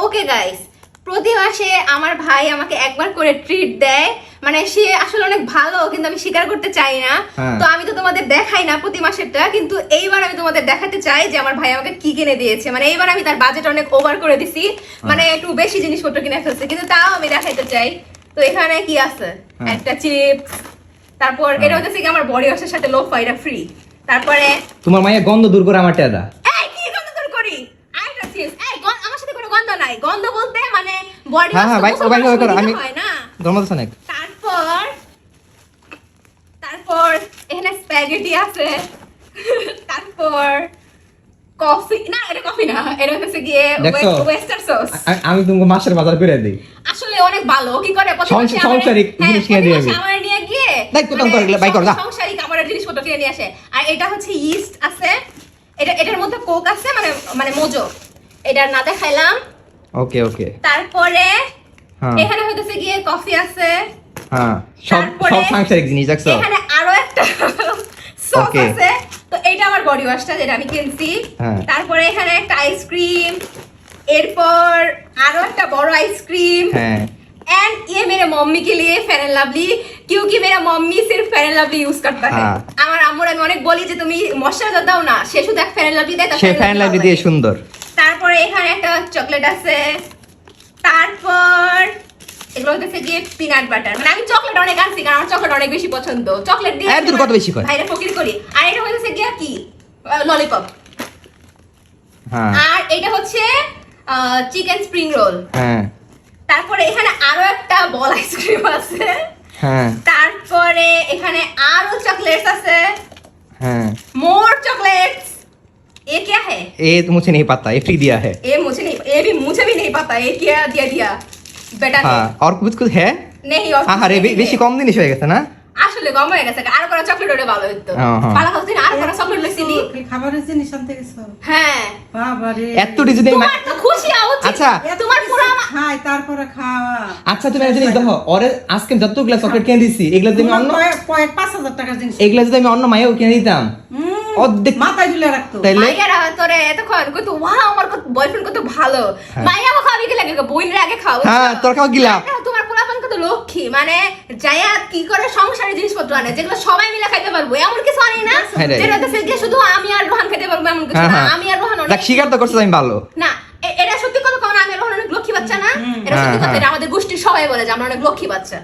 Okay guys, প্রতি মাসে আমার ভাই আমাকে একবার করে ট্রিট দেয়। মানে সে আসলে অনেক ভালো, কিন্তু আমি স্বীকার করতে চাই না। তো আমি তো তোমাদের দেখাই না প্রতি মাসেরটা, কিন্তু এইবার আমি তোমাদের দেখাতে চাই যে আমার ভাই আমাকে কি কিনে দিয়েছে। মানে এইবার আমি তার বাজেট অনেক ওভার করে দিছি, মানে একটু বেশি জিনিসপত্র কিনে ফেলছে, কিন্তু তাও আমি দেখাইতে চাই। তো এখানে কি আছে, একটা চিপস, তারপর এটা হচ্ছে কি আমার বডি ওয়াশের সাথে লোফা, এটা ফ্রি। তারপরে তোমার মায়ের গন্ধ দূর করে আমার টেদা। এই কি গন্ধ দূর করি, আরেকটা চিপস। এই আমার সাথে কোনো গন্ধ নাই, গন্ধ বলতে মানে বডি হ্যাঁ হ্যাঁ ভাই, ভাই করো, আমি হয় না। ধর্মদাস অনেক। তারপর এখানে স্প্যাগেটি আছে। তারপর কফি, না এটা কফি না, এটা হচ্ছে গিয়ে ওয়েস্টার সস। আমি তোমাকে মাসের বাজার করে দেই। আসলে অনেক ভালো, কি করে সংসারিক জিনিস কিনে দিয়ে আমার নিয়ে গিয়ে দেখ তো করে বাই কর যা। সংসারিক আমার জিনিসপত্র কিনে নিয়ে আসে। আর এটা হচ্ছে ইস্ট আছে, এটার মধ্যে কোক আছে, মানে মানে মোজো। এটা না দেখাইলাম। ওকে ওকে। তারপরে এখানে হইতেছে গিয়ে কফি আছে। হ্যাঁ, সব সাংসারিক জিনিস দেখছো। এখানে আরো একটা সস আছে। তো এটা আমার বডি ওয়াশটা যেটা আমি কিনছি। তারপরে এখানে একটা আইসক্রিম, এরপর আরো একটা বড় আইসক্রিম। एंड ये मेरे मम्मी के लिए फेयर एंड लवली, क्योंकि मेरा मम्मी सिर्फ फेयर एंड लवली यूज करता है। আমার আম্মুর আমি অনেক বলি যে তুমি ময়শ্চারাইজার দাও না, সে শুধু এক ফেয়ার এন্ড লাভলি দেয়, সে ফেয়ার এন্ড লাভলি দিয়ে সুন্দর। তারপরে এখানে একটা চকলেট আছে। তারপর এগুলো হচ্ছে গিয়ে পিনাট বাটার। মানে আমি চকলেট অনেক আনছি, কারণ আমার চকলেট অনেক বেশি পছন্দ। চকলেট দিয়ে এর কত বেশি কয় ভাইরা ফকির করি। আর এটা হচ্ছে গিয়ে কি ললিপপ। আর এটা হচ্ছে চিকেন স্প্রিং রোল। তারপরে এখানে আরো একটা বল আইসক্রিম আছে। তারপরে এখানে আরো চকলেটস আছে। मोर चॉकलेट्स। ये क्या है? ये तो मुझे नहीं पता, ये फ्री दिया है। ये मुझे भी नहीं पता ये क्या दिया बेटा ने। और कुछ है नहीं और আরে বেশি কম জিনিস হয়ে গেছে না, আসলে কম হয়ে গেছে। আর কোনো চকলেট ওরে ভালো হতো, ভালো হতো না। আর কোনো চকলেট লইছি দি খাবারের জিনিস আনতে গেছো? হ্যাঁ বাবা রে, এত ডিজাইন। তোমার তো খুশি হওয়া উচিত। আচ্ছা তোমার পুরো খাই তারপরে খাওয়া। আচ্ছা তুমি একটা জিনিস দেখো, ওরে আজকে যতগুলা চকলেট কিনে দিছি, এগুলা যদি আমি অন্য 5,000 টাকার জিনিস, এগুলা যদি আমি অন্য মায়েও কিনে দিতাম অর্ধেক মাথায় ঝুলে রাখতো। মাইয়ারা তোরে এতক্ষণ কত ওয়াও আমার কত বয়ফ্রেন্ড কত ভালো। মাইয়া খাওয়াবি কি লাগে, বইনরে আগে খাও। হ্যাঁ তোর খাওয়া গিলা। তোমার পোলাপান কত লক্ষ্মী, মানে যায়া কি করে সংসারের জিনিসপত্র আনে যেগুলো সবাই মিলে খাইতে পারবো, এমন কিছু আনি না যেটা হচ্ছে যে শুধু আমি আর রোহান খেতে পারবো, এমন কিছু না। আমি আর রোহান অনেক স্বীকার তো করছিস আমি ভালো না। এটা সত্যি কথা, কারণ আমি আর রোহান অনেক লক্ষ্মী বাচ্চা না। এটা সত্যি কথা, এটা আমাদের গোষ্ঠীর সবাই বলে যে আমরা অনেক লক্ষ্মী বাচ্চা।